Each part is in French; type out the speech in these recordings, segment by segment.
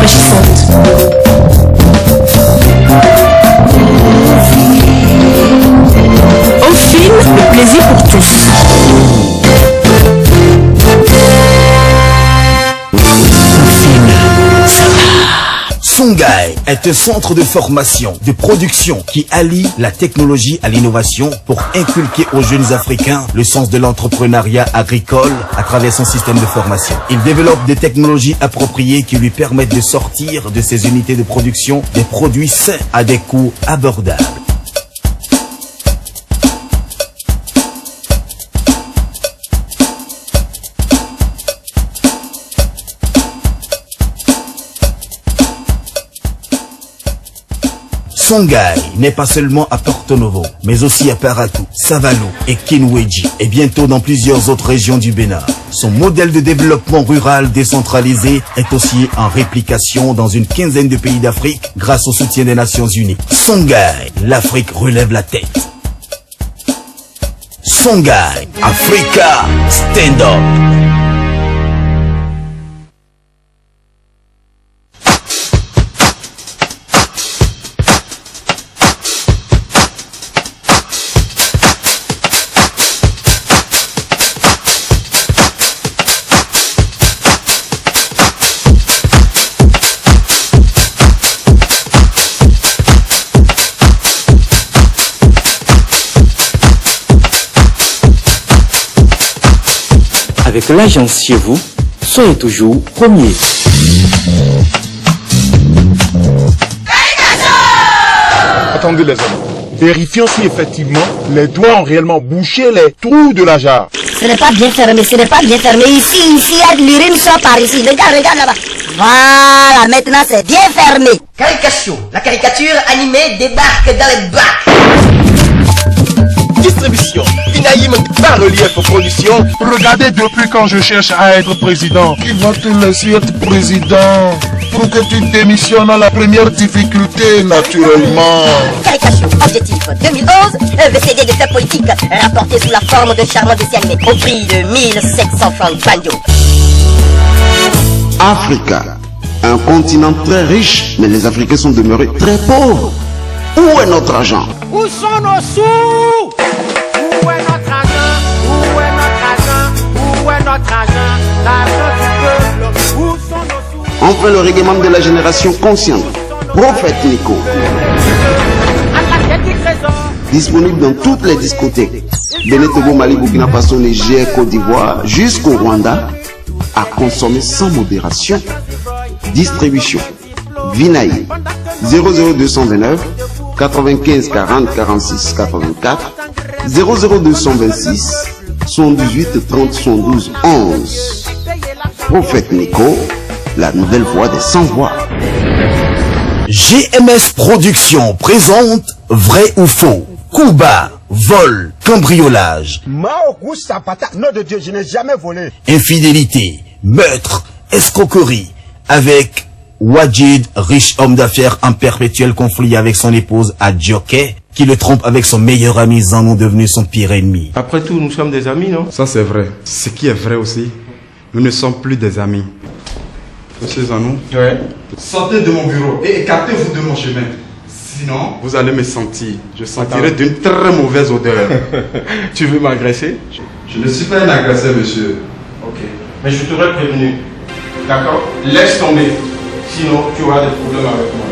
énergisante. Au film, le plaisir pour tous. Songhai est un centre de formation, de production qui allie la technologie à l'innovation pour inculquer aux jeunes Africains le sens de l'entrepreneuriat agricole à travers son système de formation. Il développe des technologies appropriées qui lui permettent de sortir de ses unités de production des produits sains à des coûts abordables. Songhai n'est pas seulement à Porto Novo, mais aussi à Paratou, Savalou et Kinweji, et bientôt dans plusieurs autres régions du Bénin. Son modèle de développement rural décentralisé est aussi en réplication dans une quinzaine de pays d'Afrique grâce au soutien des Nations Unies. Songhai, l'Afrique relève la tête. Songhai, Africa, stand up. Avec l'agence chez vous, soyez toujours premier. Attendez les hommes, vérifions si effectivement les doigts ont réellement bouché les trous de la jarre. Ce n'est pas bien fermé, ce n'est pas bien fermé. Ici, il y a de l'urine sort par ici. Regarde là-bas. Voilà, maintenant c'est bien fermé. Carication. La caricature animée débarque dans les bacs. Distribution, Inaïm par relief production. Regardez depuis quand je cherche à être président. Qui va te laisser être président pour que tu démissionnes à la première difficulté, naturellement. Carication, objectif 2011, VCD de faits politiques, rapporté sous la forme de charmant dessin animé, au prix de 1700 francs banjo. Africa, un continent très riche, mais les Africains sont demeurés très pauvres. Où est notre argent? Où sont nos sous? Où est notre argent? Où est notre argent? Où est notre argent? L'argent du peuple. Où sont nos sous? Enfin le règlement de la génération consciente. Prophète Nico. Disponible dans toutes les discothèques. Bénin, Togo, Mali, Burkina Faso, Niger, Côte d'Ivoire, jusqu'au Rwanda. À consommer sans modération. Distribution. Vinaï 00229 95 40 46 84 00226 118 30 112 11. Prophète Nico, la nouvelle voix des sans-voix. GMS Productions présente Vrai ou Faux, coup bas, vol, cambriolage, Nom de Dieu, je n'ai jamais volé. infidélité, meurtre, escroquerie, avec Wajid, riche homme d'affaires en perpétuel conflit avec son épouse Adjoke, qui le trompe avec son meilleur ami Zanou, devenu son pire ennemi. Après tout, nous sommes des amis, non? Ça c'est vrai. Ce qui est vrai aussi, nous ne sommes plus des amis. Monsieur Zanou, Ouais. sortez de mon bureau et écartez-vous de mon chemin. Sinon, vous allez me sentir. Je sentirai d'une très mauvaise odeur. Tu veux m'agresser? Je ne suis pas un agresseur, monsieur. Ok. Mais je t'aurais prévenu. D'accord? Laisse tomber. Sinon, tu auras des problèmes avec moi.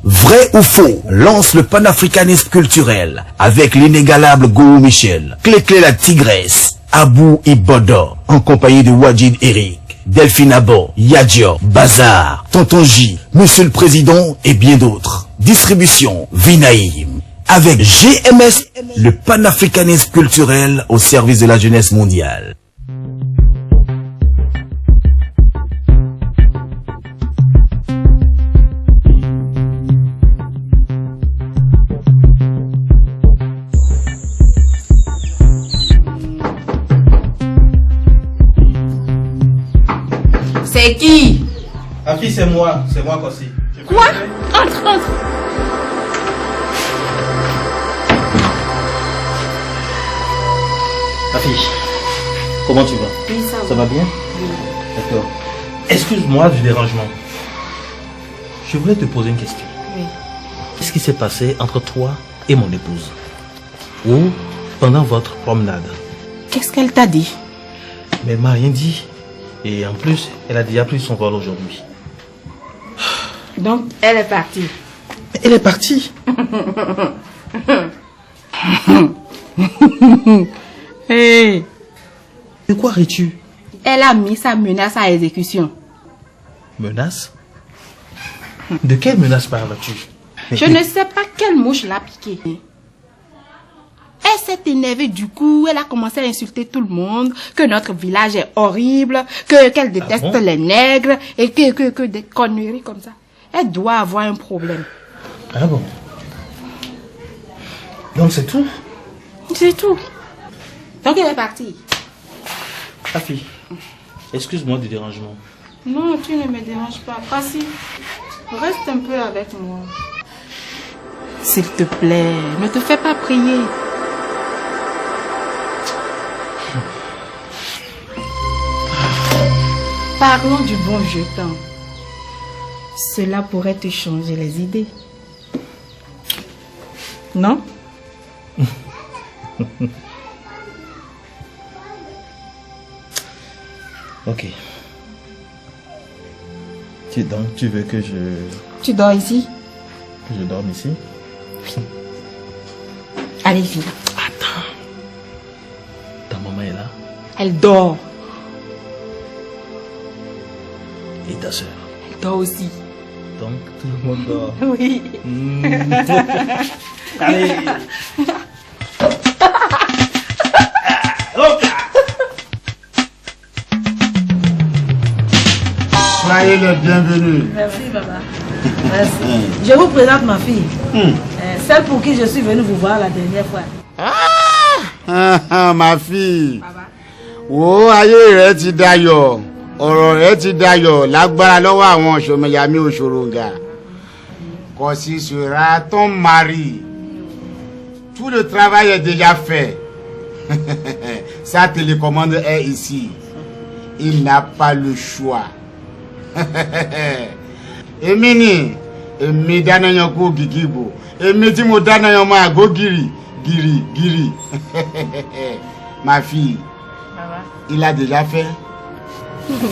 Vrai ou Faux lance le panafricanisme culturel avec l'inégalable Gou Michel, Clé la tigresse, Abou Ibodo, en compagnie de Wajid Eric, Delphine Abo, Yadjo, Bazar, Tonton J, Monsieur le Président et bien d'autres. Distribution Vinaïm. Avec GMS, le panafricanisme culturel au service de la jeunesse mondiale. C'est qui? Ah, qui c'est moi aussi. Quoi? Entre. Ma fille, comment tu vas? Oui, ça Ça va. va bien? Oui. D'accord. Excuse-moi du dérangement. Je voulais te poser une question. Oui. Qu'est-ce qui s'est passé entre toi et mon épouse? Ou pendant votre promenade? Qu'est-ce qu'elle t'a dit? Mais elle m'a rien dit. Et en plus, elle a déjà pris son vol aujourd'hui. Donc, elle est partie. Elle est partie. Hey. De quoi ris-tu? Elle a mis sa menace à exécution. Menace? De quelle menace parles-tu? Je ne sais pas quelle mouche l'a piqué. Elle s'est énervée du coup, elle a commencé à insulter tout le monde, que notre village est horrible, qu'elle déteste les nègres et que des conneries comme ça. Elle doit avoir un problème. Ah bon? Donc c'est tout? C'est tout. Donc elle est partie. Ta fille, excuse-moi du dérangement. Non, tu ne me déranges pas. Passy, reste un peu avec moi. S'il te plaît, ne te fais pas prier. Parlons du bon jeton. Cela pourrait te changer les idées. Non? Ok. Donc tu veux que Tu dors ici? Que je dorme ici? Oui. Allez, viens. Attends. Ta maman est là? Elle dort. Et ta soeur? Elle dort aussi. Donc tout le monde dort. Oui. Allez. Soyez les bienvenus. Merci, papa. Merci. Je vous présente ma fille. Celle pour qui je suis venu vous voir la dernière fois. Ma fille. Oh, ayé rẹ ti dayọ̀. Ọ̀rọ̀ rẹ ti dayọ̀ lágbára lọ́wọ́ àwọn Ṣòmẹyàmí Òṣòròǹgà. Kọ̀sí sera ton mari. Tout le travail est déjà fait. Sa télécommande est ici. Il n'a pas le choix. Èmi ni èmi dáná yan kó gigibo. Èmi tí mo dáná yan máa go giri. Ma fille. Papa. Il a déjà fait?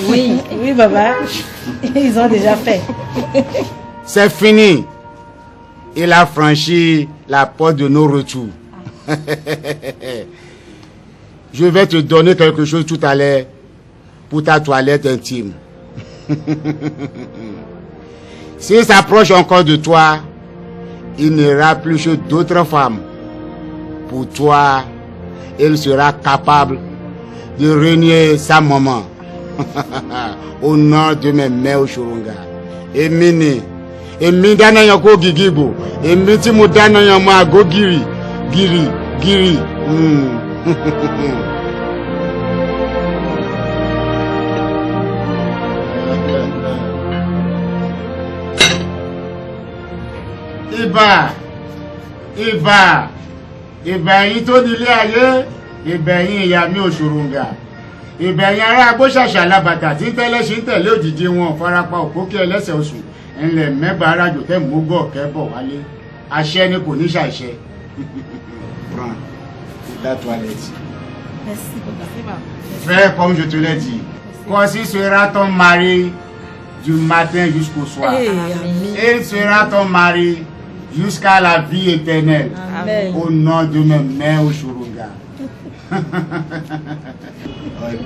Oui, oui, papa. Ils ont déjà fait. C'est fini. Il a franchi la porte de nos retours. Je vais te donner quelque chose tout à l'heure pour ta toilette intime. S'il s'approche encore de toi, il n'ira plus chez d'autres femmes. Pour toi, il sera capable de renier sa maman. Au nom de mes mères Òṣòròǹgà. Èmi dáná yan kó gigibo. Èmi tí mo dáná yan máa go giri. Ìbẹ̀yìn tó nílé ayé, ìbẹ̀yìn Ìyàmí Òṣòròǹgà. Ìbẹ̀yìn ará agbóṣàṣà lábàtà tí ń tẹ́lẹ̀ ṣe ń tẹ̀lé òjìji wọn farapa òkókè ẹlẹ́sẹ̀ oṣù ńlẹ̀ mẹ́bàá arájò tẹ́ mọ́gọ́ kẹ́bọ̀ wálé. Àṣẹ ni kò ní ṣàṣẹ. Prends ta toilette. Merci, papa. Fais comme je te l'ai dit. Kọ̀sí sera ton mari du matin jusqu'au soir. Il sera ton mari jusqu'à la vie éternelle. Amen. Au nom de mes mères Òṣòròǹgà.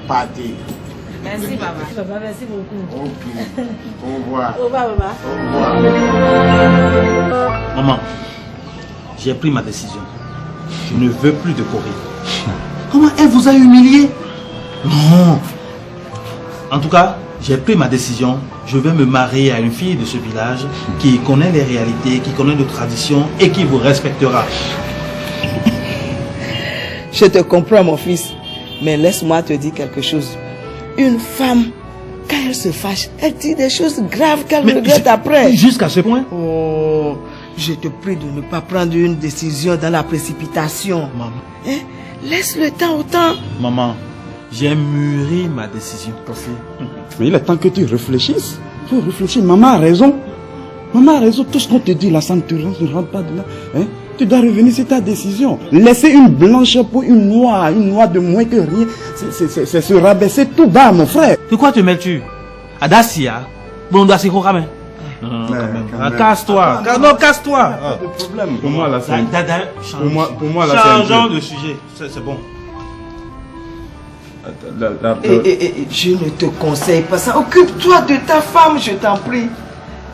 Partez. Merci, papa. Papa, merci beaucoup. Ok. Au revoir. Au revoir, papa. Au revoir. Maman, j'ai pris ma décision. Je ne veux plus de Corée. Comment elle vous a humilié? Non. En tout cas, j'ai pris ma décision. Je vais me marier à une fille de ce village qui connaît les réalités, qui connaît nos traditions et qui vous respectera. Je te comprends, mon fils. Mais laisse-moi te dire quelque chose. Une femme, quand elle se fâche, elle dit des choses graves qu'elle regrette après. Jusqu'à ce point? Oh, je te prie de ne pas prendre une décision dans la précipitation. Maman. Hein? Laisse le temps au temps. Maman, J'ai mûri ma décision. Mais il est temps que tu réfléchisses. Tu réfléchis. Maman a raison. Maman a raison. Tout ce qu'on te dit là, ça ne te rentre pas de là. Hein? Tu dois revenir sur ta décision. Laisser une blanche pour une noire de moins que rien, c'est se rabaisser tout bas, mon frère. De quoi te mêles-tu? Adasia, bon, on doit se quand même. Non, quand même. Casse-toi. Non, casse-toi. Pas de problème. Pour moi, là, c'est... Pour moi, là, changeons de sujet. C'est bon. Je ne te conseille pas ça. Occupe-toi de ta femme, je t'en prie.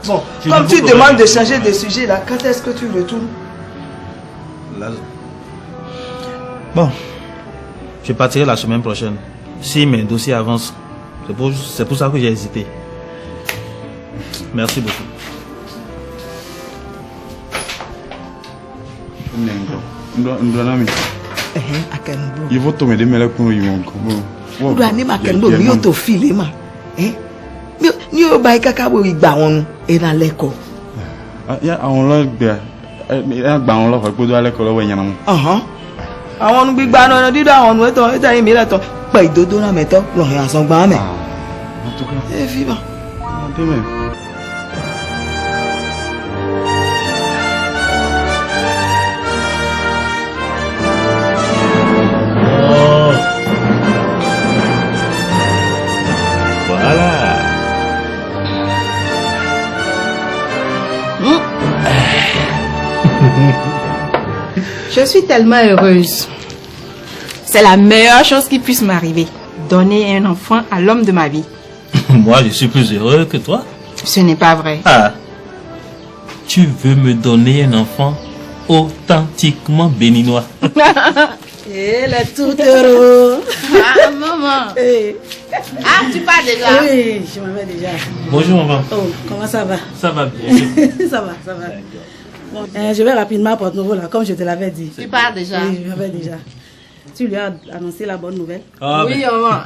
Bon, comme tu demandes de changer de sujet, là, quand est-ce que tu retournes? Bon, je partirai la semaine prochaine. Si mes dossiers avancent, c'est pour ça que j'ai hésité. Merci beaucoup. Il faut tomber des mêlés pour nous. Vous doit aller ma kendo mi auto filer ma. Ni o ba kaka bo igba won e na leko. Ya àwọn lo gba gba àwọn lo fa gbo do aleko lo we yan. Àwọn nu gbigba na dido àwọn nu eto yin mi leto pa idodo na meto lo yan san gba me. En tout cas. E fi ba. Demain. Je suis tellement heureuse. C'est la meilleure chose qui puisse m'arriver. Donner un enfant à l'homme de ma vie. Moi, je suis plus heureux que toi. Ce n'est pas vrai. Ah. Tu veux me donner un enfant authentiquement béninois. Elle est toute heureuse. Ah, maman. Ah, tu parles déjà? Oui, je m'en vais déjà. Bonjour, maman. Oh, comment ça va? Ça va bien. Ça va. Bon, je vais rapidement à Porte-Nouveau, là, comme je te l'avais dit. Tu pars déjà? Oui, je vais déjà. Tu lui as annoncé la bonne nouvelle? Ah, oui, maman.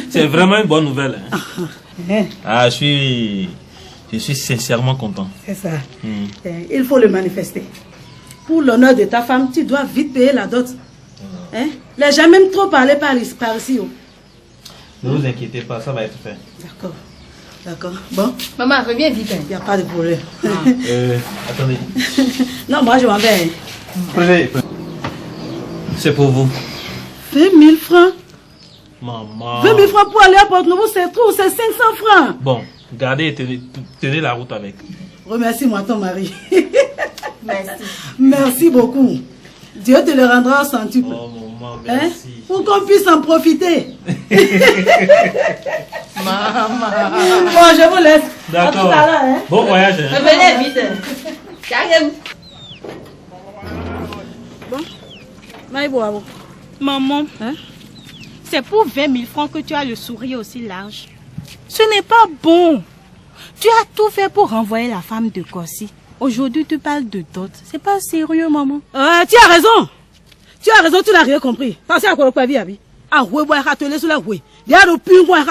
C'est vraiment une bonne nouvelle. Hein. Ah, je suis sincèrement content. C'est ça. Il faut le manifester. Pour l'honneur de ta femme, tu dois vite payer la dot. Hein? Les gens même trop parlé par ici. Oh. Ne vous inquiétez pas, ça va être fait. D'accord. Bon. Maman, reviens vite. Il n'y a pas de problème. Attendez. Non, moi je m'en vais. C'est pour vous. 20 000 francs. Maman. 20 000 francs pour aller à Porte-Nouveau, c'est trop, c'est 500 francs. Bon, gardez et tenez la route avec. Remercie-moi ton mari. Merci. Merci beaucoup. Dieu te le rendra au centuple. Oh, maman, merci. Pour qu'on puisse en profiter. Maman. Bon, je vous laisse. D'accord. Bon voyage. Hein. Revenez vite. Carrément. Bon. Maman, c'est pour 20 000 francs que tu as le sourire aussi large. Ce n'est pas bon. Tu as tout fait pour renvoyer la femme de Corsi. Aujourd'hui, tu parles de dot. C'est pas sérieux, maman. Tu as raison. Tu n'as rien compris. Pensez à quoi le pavé, Abi. Ah, ouais, rateler sur la ouais. Il y a le ping, et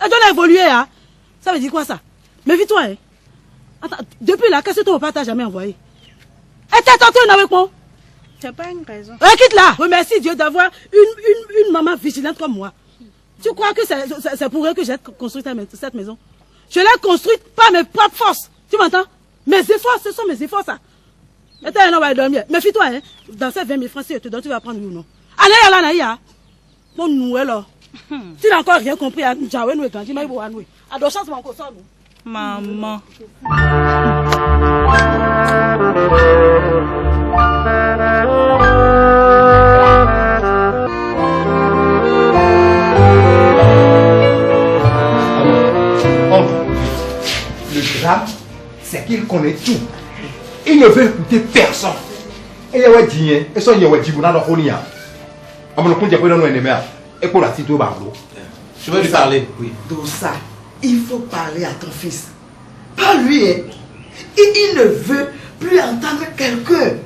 tu l'as évolué, hein. Ça veut dire quoi, ça? Méfie-toi, hein. Attends, depuis là, qu'est-ce que ton papa t'a jamais envoyé? Et t'es tenté avec moi? C'est pas une raison. Quitte là. Remercie Dieu d'avoir une maman vigilante comme moi. Tu crois que c'est pour elle que j'ai construit cette maison? Je l'ai construite par mes propres forces. Tu m'entends? Mes efforts, ce sont mes efforts, ça. Et t'as un homme à dormir. Méfie-toi, hein. Dans ces 20 000 francs, si je te donne, tu vas prendre oui ou non. Allez, là, Naïa. Mon noué, là. Tu n'as encore rien compris. J'avais noué quand tu m'as dit, à deux chances, mon coussin, nous. Maman. Le drame, c'est qu'il connaît tout. Il ne veut écouter personne. Et il y a dit, et ça, il y a dit, vous n'avez pas dit, on me le compte, il y a pas de et pour la cité au barreau. Je vais lui parler, oui. Tout ça, il faut parler à ton fils. Pas lui, hein. Il ne veut plus entendre quelqu'un.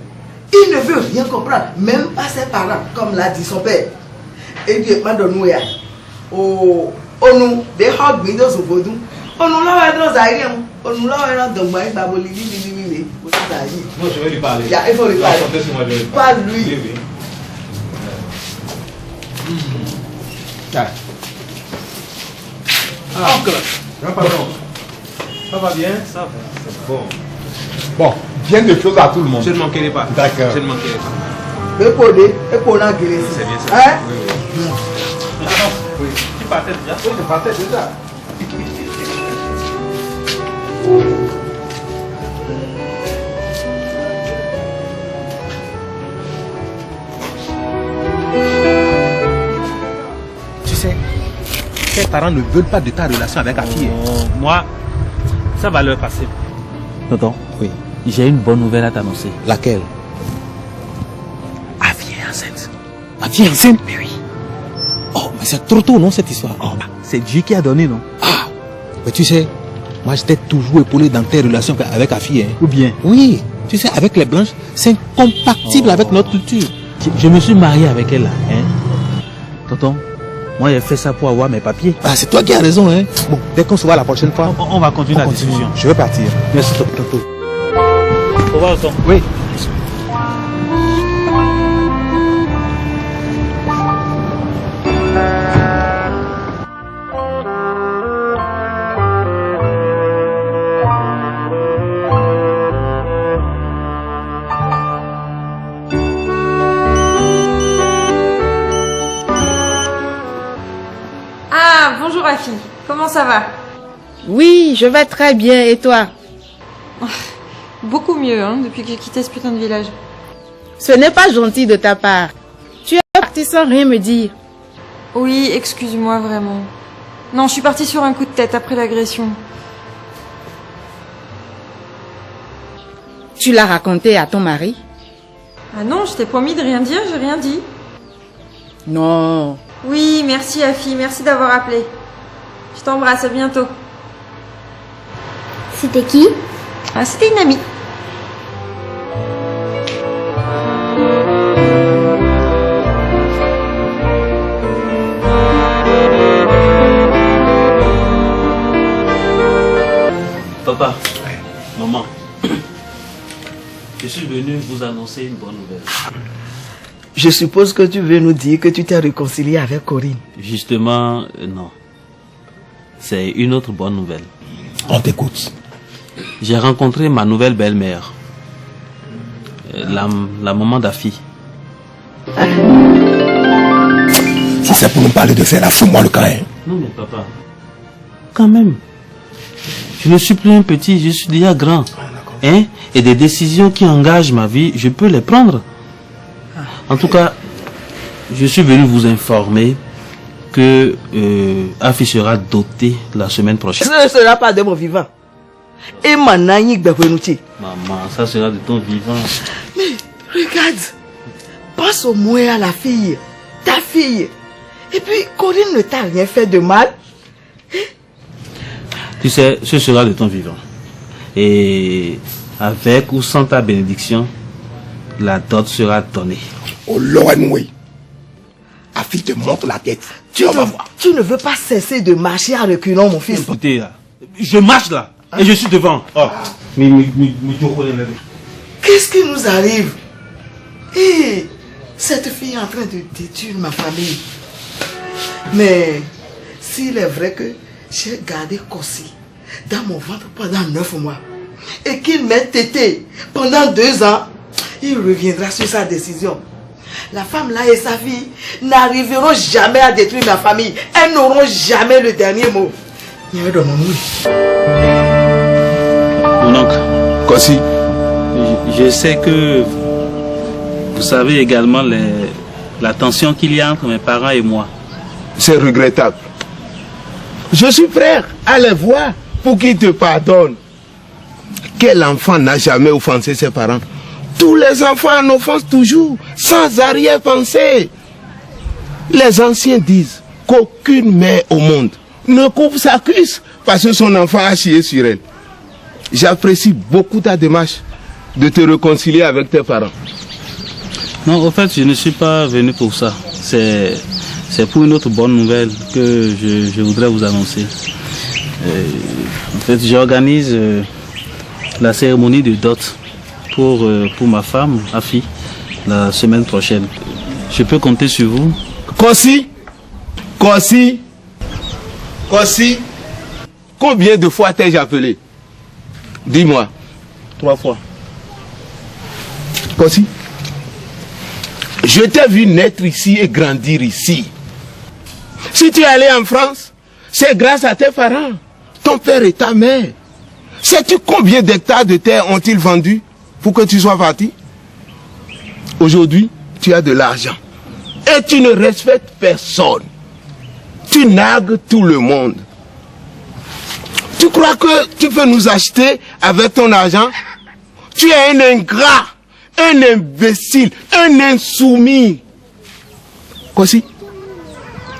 Il ne veut rien comprendre, même pas ses parents, comme l'a dit son père. Et puis, madame, oh, nous, des hot windows au Vodou. On nous l'a fait dans Zaire. On nous l'a fait dans Dombaï, Baboli, Lili. Moi, je vais lui parler. Il faut lui parler. Pas lui. Oncle, ça va bien? Ça va. C'est bon. Bon, bien de choses à tout le monde. Je ne manquerai pas. D'accord. Je ne manquerai pas. C'est bien ça. Hein? Oui. Tu partais déjà? Oui, je partais déjà. Tu sais, tes parents ne veulent pas de ta relation avec ta fille. Moi, ça va leur passer. Tonton, oui. J'ai une bonne nouvelle à t'annoncer. Laquelle? Afi est enceinte. Ma fille est enceinte? Mais oui. Oh, mais c'est trop tôt, non, cette histoire? Oh, bah, c'est Dieu qui a donné, non? Ah, mais tu sais, moi je t'ai toujours épaulé dans tes relations avec ta fille. Hein. Ou bien? Oui, tu sais, avec les blanches, c'est incompatible avec notre culture. Je me suis marié avec elle, là. Hein? Tonton, moi j'ai fait ça pour avoir mes papiers. Ah, c'est toi qui as raison, hein. Bon, dès qu'on se voit la prochaine fois, On va continuer la discussion. Je vais partir. Merci, tonton. Au revoir, tonton. Oui. Ah, bonjour Afi. Comment ça va? Oui, je vais très bien. Et toi? Beaucoup mieux, hein, depuis que j'ai quitté ce putain de village. Ce n'est pas gentil de ta part. Tu es partie sans rien me dire. Oui, excuse-moi vraiment. Non, je suis partie sur un coup de tête après l'agression. Tu l'as raconté à ton mari? Ah non, je t'ai promis de rien dire, j'ai rien dit. Non. Oui, merci Afi, merci d'avoir appelé. Je t'embrasse, à bientôt. C'était qui? Ah, c'était une amie. Papa, maman, je suis venu vous annoncer une bonne nouvelle. Je suppose que tu veux nous dire que tu t'es réconcilié avec Corinne. Justement, non. C'est une autre bonne nouvelle. On t'écoute. J'ai rencontré ma nouvelle belle-mère, la maman d'Afi. Si c'est pour nous parler de celle-là, fous-moi le camp. Hein. Non mais papa, quand même, je ne suis plus un petit, je suis déjà grand. Hein? Et des décisions qui engagent ma vie, je peux les prendre. En tout cas, je suis venu vous informer que Afi sera dotée la semaine prochaine. Ce ne sera pas de mon vivant. Et Manani Gbekwenouti. Maman, ça sera de ton vivant. Mais regarde, pense au moins à la fille, ta fille. Et puis Corinne ne t'a rien fait de mal. Tu sais, ce sera de ton vivant. Et avec ou sans ta bénédiction, la dot sera donnée. Oh Lorenoué, Afi te montre la tête. Tu ne veux pas cesser de marcher à reculons, mon fils. Écoutez, là, je marche là, et je suis devant. Oh. Qu'est-ce qui nous arrive? Hé, cette fille est en train de détruire ma famille. Mais s'il est vrai que j'ai gardé Kossi dans mon ventre pendant 9 mois et qu'il m'ait tété pendant 2 ans, il reviendra sur sa décision. La femme là et sa fille n'arriveront jamais à détruire ma famille. Elles n'auront jamais le dernier mot. Mon oncle, Kossi, je sais que vous savez également la tension qu'il y a entre mes parents et moi. C'est regrettable. Je suis prêt à les voir pour qu'ils te pardonnent. Quel enfant n'a jamais offensé ses parents? Tous les enfants en offensent toujours, sans arrière-pensée. Les anciens disent qu'aucune mère au monde ne coupe sa cuisse parce que son enfant a chié sur elle. J'apprécie beaucoup ta démarche de te réconcilier avec tes parents. Non, au fait, je ne suis pas venu pour ça. C'est pour une autre bonne nouvelle que je voudrais vous annoncer. En fait, j'organise la cérémonie de dot pour ma femme, Afi, la semaine prochaine. Je peux compter sur vous? Kossi, Kossi, combien de fois t'ai-je appelé? Dis-moi. 3 fois. Kossi, je t'ai vu naître ici et grandir ici. Si tu es allé en France, c'est grâce à tes parents, ton père et ta mère. Sais-tu combien d'hectares de terre ont-ils vendu pour que tu sois parti? Aujourd'hui, tu as de l'argent et tu ne respectes personne. Tu nargues tout le monde. Tu crois que tu peux nous acheter avec ton argent? Tu es un ingrat, un imbécile, un insoumis. Kossi,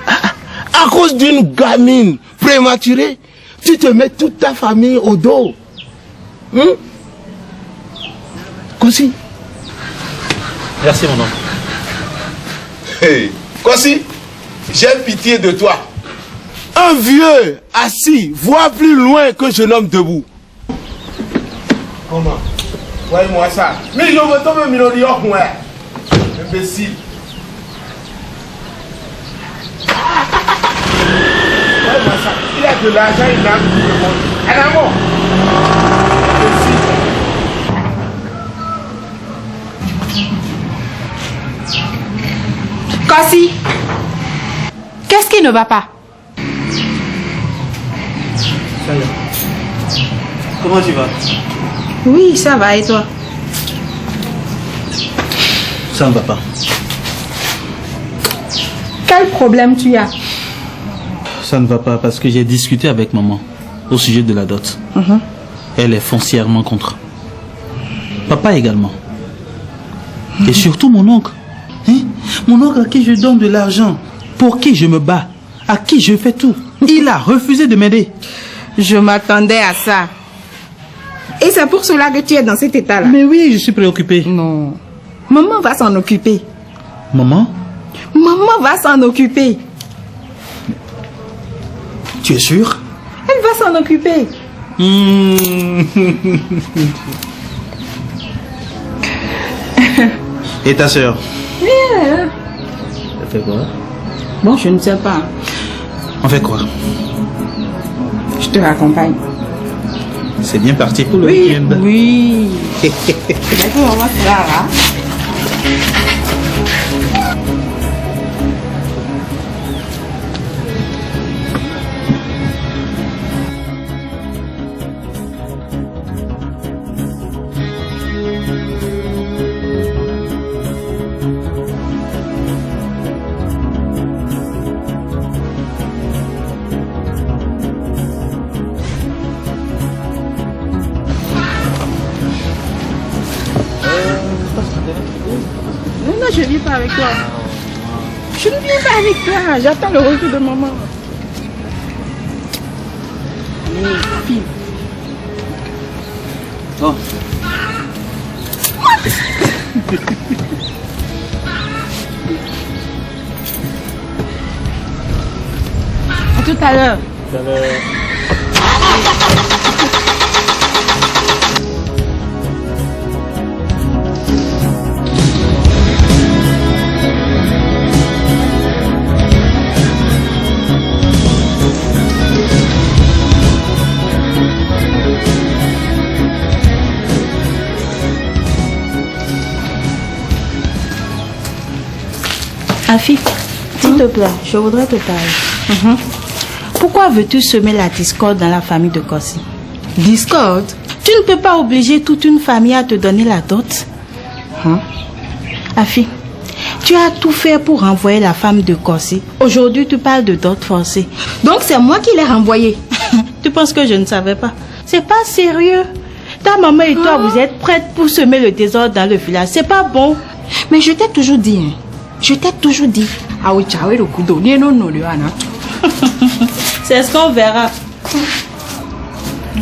à cause d'une gamine prématurée, tu te mets toute ta famille au dos. Kossi. Merci mon oncle. Hey, Kossi, j'ai pitié de toi. Un vieux assis voit plus loin qu'un jeune homme debout. Comment? Voyez-moi ça. Mais je veux tomber minorier, moi. Imbécile. Voyez-moi ça. Il a de l'argent, il a tout le monde. Elle est mort. Kossi, qu'est-ce qui ne va pas? Ça y est. Comment tu vas? Oui, ça va, et toi? Ça ne va pas. Quel problème tu as? Ça ne va pas parce que j'ai discuté avec maman au sujet de la dot. Elle est foncièrement contre. Papa également. Et surtout mon oncle. Mon oncle à qui je donne de l'argent, pour qui je me bats, à qui je fais tout. Il a refusé de m'aider. Je m'attendais à ça. Et c'est pour cela que tu es dans cet état-là. Mais oui, je suis préoccupé. Non. Maman va s'en occuper. Maman? Maman va s'en occuper. Tu es sûr? Elle va s'en occuper. Et ta soeur? Yeah. Elle fait quoi? Bon, je ne sais pas. On fait quoi? Je te raccompagne. C'est bien parti pour le Oui, week-end. oui. D'accord, on va se voir, hein? Non, je ne viens pas avec toi. Je ne viens pas avec toi. J'attends le retour de maman. Fille. Oh. À tout à l'heure. Afi, s'il te plaît, je voudrais te parler. Pourquoi veux-tu semer la discorde dans la famille de Kossi? Discorde? Tu ne peux pas obliger toute une famille à te donner la dot. Afi, tu as tout fait pour renvoyer la femme de Kossi. Aujourd'hui, tu parles de dot forcée. Donc c'est moi qui l'ai renvoyée. Tu penses que je ne savais pas? C'est pas sérieux. Ta maman et toi, vous êtes prêtes pour semer le désordre dans le village. C'est pas bon. Mais je t'ai toujours dit, hein. Je t'ai toujours dit. C'est ce qu'on verra.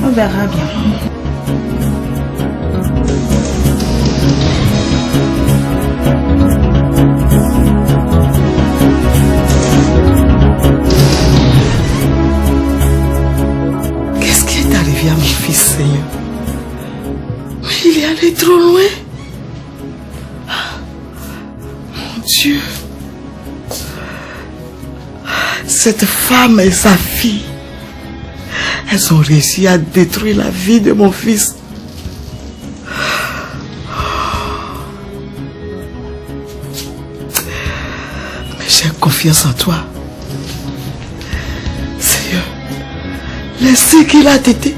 On verra bien. Qu'est-ce qui est arrivé à mon fils, Seigneur? Il est allé trop loin. Mon Dieu. Cette femme et sa fille, elles ont réussi à détruire la vie de mon fils. Mais j'ai confiance en toi. Seigneur, laissez qu'il a été.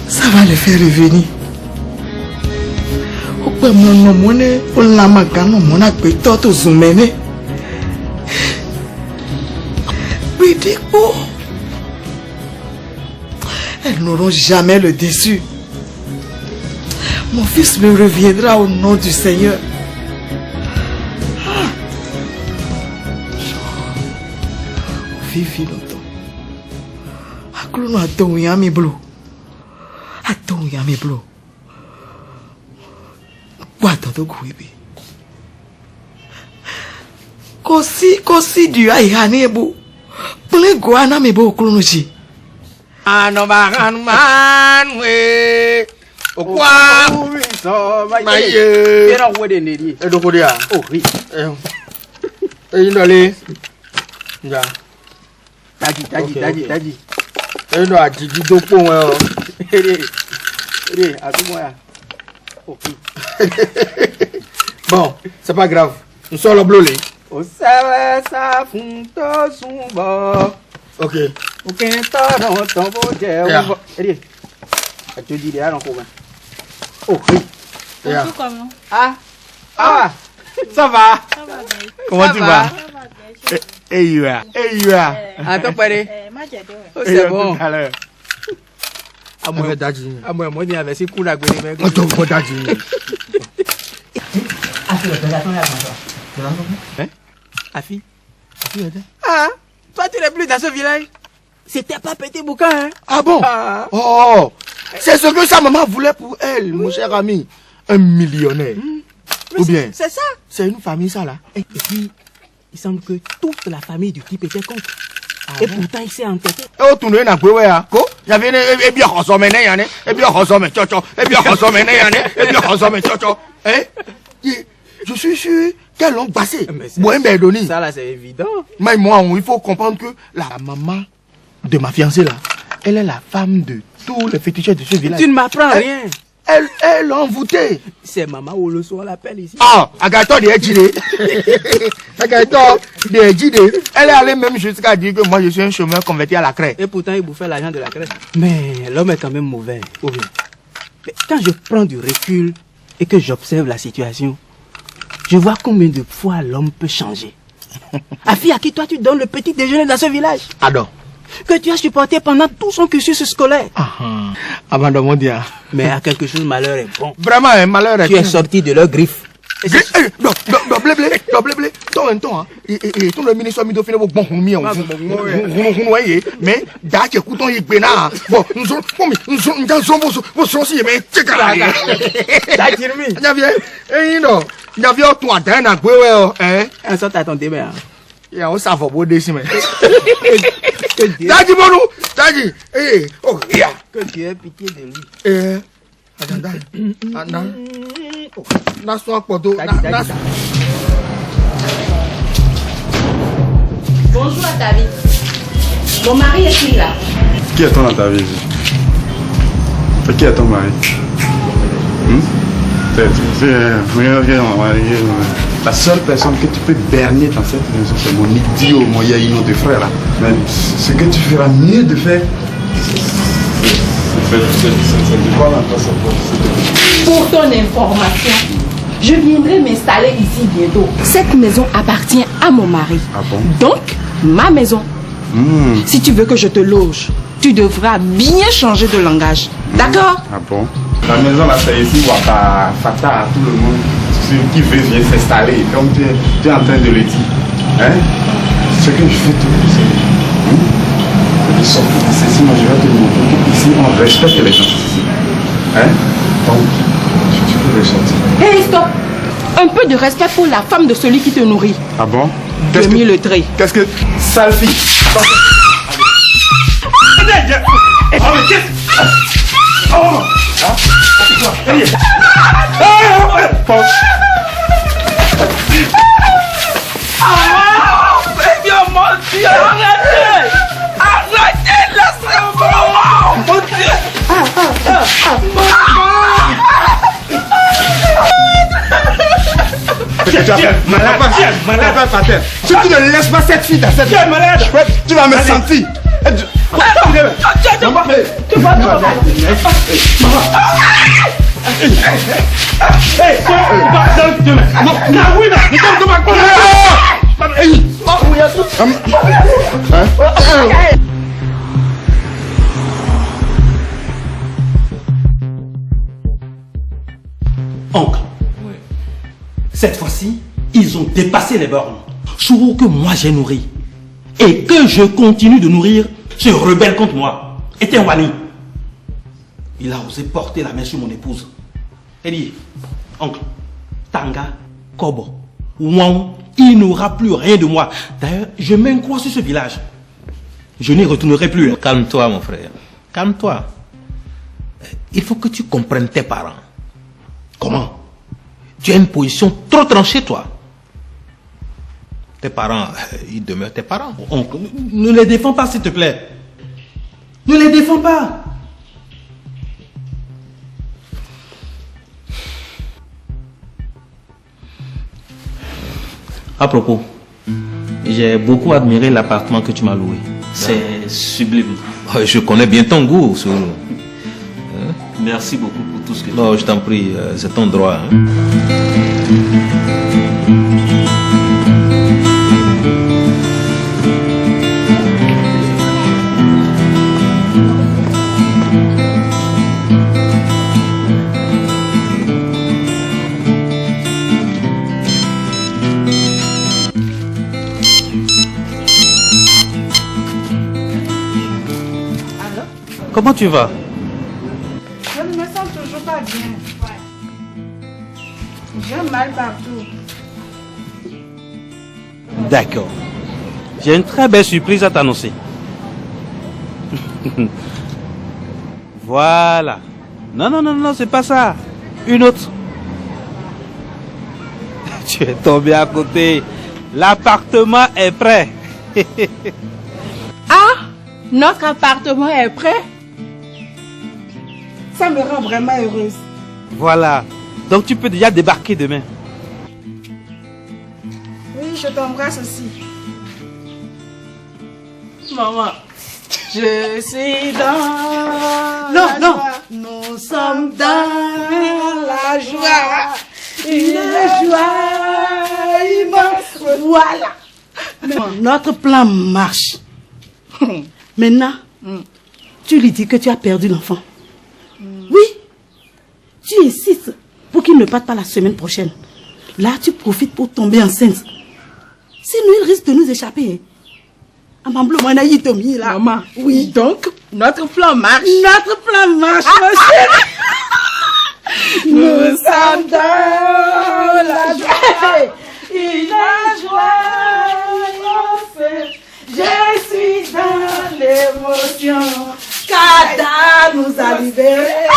Ça va le faire revenir. Elles n'auront jamais le déçu. Mon fils me reviendra au nom du Seigneur. Vivi longtemps. Akluno adon yami blo. Adon yami blo. Guarda do guibi. Kosi du aihanebu. Ple guana me bo klunuji. Man we. Okwa. Maye. Era wede nedi. Edo kodia. Oh oui. Indole. Ja. Taji. Edo atiji dopo won. Atumoya. Ok. Bon, c'est pas grave. Nous sommes blolé. O sabe sa funto sumbo. Ok. O quem tá no tombo je. Eri. Tu dis derrière encore. Oh oui. Bonjour, comment? Ah. Ça va? Comment tu vas? Hey, you are. Attends, pare. C'est bon. Amwe daji. Amwe mo ni avec si kula gbe me. O to ko daji. Afi. Ah, toi tu n'es plus dans ce village. C'était pas Petit Boucan, hein? Ah bon? Oh, c'est ce que sa maman voulait pour elle, mon cher ami. Un millionnaire. Ou bien? C'est ça. C'est une famille, ça, là. Et puis, il semble que toute la famille du type était contre. Et pourtant, il s'est entêté. Oh, tu n'es pas quoi, hein? Quoi? J'avais et bien consommé, hein? Et bien consommé, tchocho. Et bien consommé, hein? Et bien consommé, tchocho. Hein? Je suis sûr qu'elles l'ont passé. Moi, Mbedoni. Ça, là, c'est évident. Mais moi, il faut comprendre que la maman de ma fiancée, là, elle est la femme de tous les féticheurs de ce village. Tu ne m'apprends rien. Elle l'a envoûtée. C'est maman ou le soir l'appelle ici. Ah, Agaton de Ejide. Agaton de Ejide. Elle est allée même jusqu'à dire que moi je suis un chômeur converti à la craie. Et pourtant il bouffait l'argent de la craie. Mais l'homme est quand même mauvais. Ou bien. Mais quand je prends du recul et que j'observe la situation, je vois combien de fois l'homme peut changer. Afi, à qui toi tu donnes le petit déjeuner dans ce village? Adon. Que tu as supporté pendant tout son cursus scolaire. Abandon mon dia. Mais à quelque chose, malheur est bon. Vraiment, un malheur est bon. Tu es sorti de leur griffe. Blé. Ton, et ton le ministre mi dauphine bon mi on. Mais da que couton y bena. Bon, nous si mais tchekara. Da kirmi. N'avait non. N'avait toi dans na gwe hein. Un sort attendez mais. Ya on ça va beau décimer. Daji bonou, Daji. Oh yeah. Que tu aies pitié de lui. Attends. Na so podo. Bonjour à ta vie. Mon mari est-il là? Qui attend dans ta vie? Qui est ton mari? La seule personne que tu peux berner dans cette maison, c'est mon idiot, mon yaïno de frère là. Mais ce que tu feras mieux de faire, Pour ton information, je viendrai m'installer ici bientôt. Cette maison appartient à mon mari. Ah bon? Donc, ma maison. Si tu veux que je te loge, tu devras bien changer de langage. D'accord? Ah bon? La maison là, c'est ici, Waka, Fata, à tout le monde. Celui qui veut vient s'installer, comme tu es en train de le dire. Hein? Ce que je fais tout, c'est de sortir de ceci. Moi, je vais te montrer qu'ici, on respecte les gens ici. Hein? Donc, tu peux ressortir. Hey, stop! Un peu de respect pour la femme de celui qui te nourrit. Ah bon? Qu'est-ce que... le trait. Qu'est-ce que... Sale fille! Oh, mais qu'est-ce... Oh! Dieu, mon Dieu! Tu es malade. Si tu ne laisses pas cette fille dans cette... Tu es malade. Tu vas me sentir. Oncle, cette fois-ci, ils ont dépassé les bornes. Chourou que moi j'ai nourri et que je continue de nourrir se rebelle contre moi. Et Wani, il a osé porter la main sur mon épouse. Elle dit, oncle, Tanga, Kobo, Wang, il n'aura plus rien de moi. D'ailleurs, je mets quoi sur ce village. Je n'y retournerai plus. Calme-toi, mon frère. Calme-toi. Il faut que tu comprennes tes parents. Comment? Tu as une position trop tranchée, toi. Tes parents, ils demeurent tes parents. Oncle, ne les défends pas, s'il te plaît. Ne les défends pas. À propos, j'ai beaucoup admiré l'appartement que tu m'as loué. C'est sublime. Je connais bien ton goût, Sourou. Merci beaucoup pour tout ce que tu Non, je t'en prie, c'est ton droit. Comment tu vas? Je ne me sens toujours pas bien. J'ai mal partout. D'accord. J'ai une très belle surprise à t'annoncer. Voilà. Non, c'est pas ça. Une autre. Tu es tombé à côté. L'appartement est prêt. Ah, notre appartement est prêt? Ça me rend vraiment heureuse. Voilà. Donc tu peux déjà débarquer demain. Oui, je t'embrasse aussi. Maman, je suis dans la joie. Nous sommes dans la joie. Une joie immense. Voilà. Notre plan marche. Maintenant, tu lui dis que tu as perdu l'enfant. Oui. Tu insistes pour qu'il ne parte pas la semaine prochaine. Là, tu profites pour tomber enceinte. Sinon, il risque de nous échapper. Maman, oui, donc, notre plan marche. Notre plan marche, Nous sommes dans la joie. Une joie. Je suis dans l'émotion. Kada nous a libérés.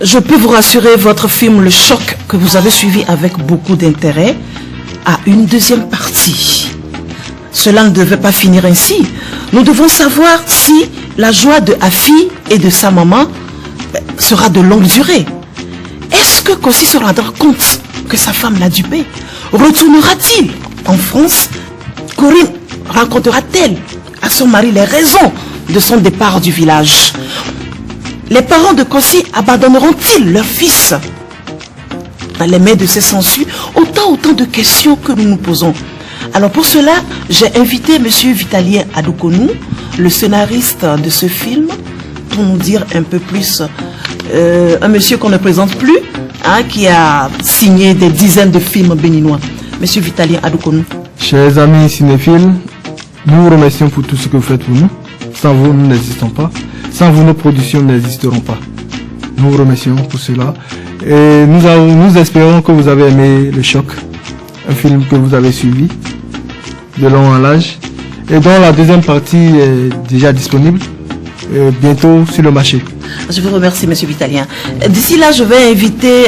Je peux vous rassurer, votre film Le Choc, que vous avez suivi avec beaucoup d'intérêt, a une deuxième partie. Cela ne devait pas finir ainsi. Nous devons savoir si la joie de Afi et de sa maman sera de longue durée. Est-ce que Kossi se rendra compte que sa femme l'a dupé? Retournera-t-il en France? Corinne racontera-t-elle à son mari les raisons de son départ du village? Les parents de Kossi abandonneront-ils leur fils dans les mains de ses sangsues? Autant de questions que nous nous posons. Alors pour cela, j'ai invité M. Vitalien Adoukonou, le scénariste de ce film, pour nous dire un peu plus. Un monsieur qu'on ne présente plus, qui a signé des dizaines de films béninois. M. Vitalien Adoukonou. Chers amis cinéphiles, nous vous remercions pour tout ce que vous faites pour nous. Sans vous, nous n'existons pas. Sans vous, nos productions n'existeront pas. Nous vous remercions pour cela. Et nous espérons que vous avez aimé Le Choc, un film que vous avez suivi de long en large et dont la deuxième partie est déjà disponible bientôt sur le marché. Je vous remercie, M. Vitalien. D'ici là, je vais inviter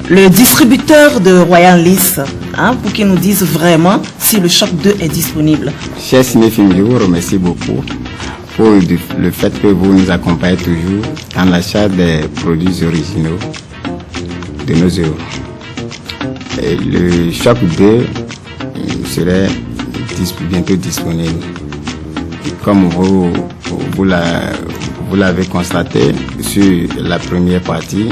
le distributeur de Royal Lys hein, pour qu'ils nous disent vraiment si le Choc 2 est disponible. Chers cinéphiles, je vous remercie beaucoup pour le fait que vous nous accompagnez toujours dans l'achat des produits originaux de nos œuvres. Et le Choc 2 serait bientôt disponible. Et comme vous l'avez constaté sur la première partie,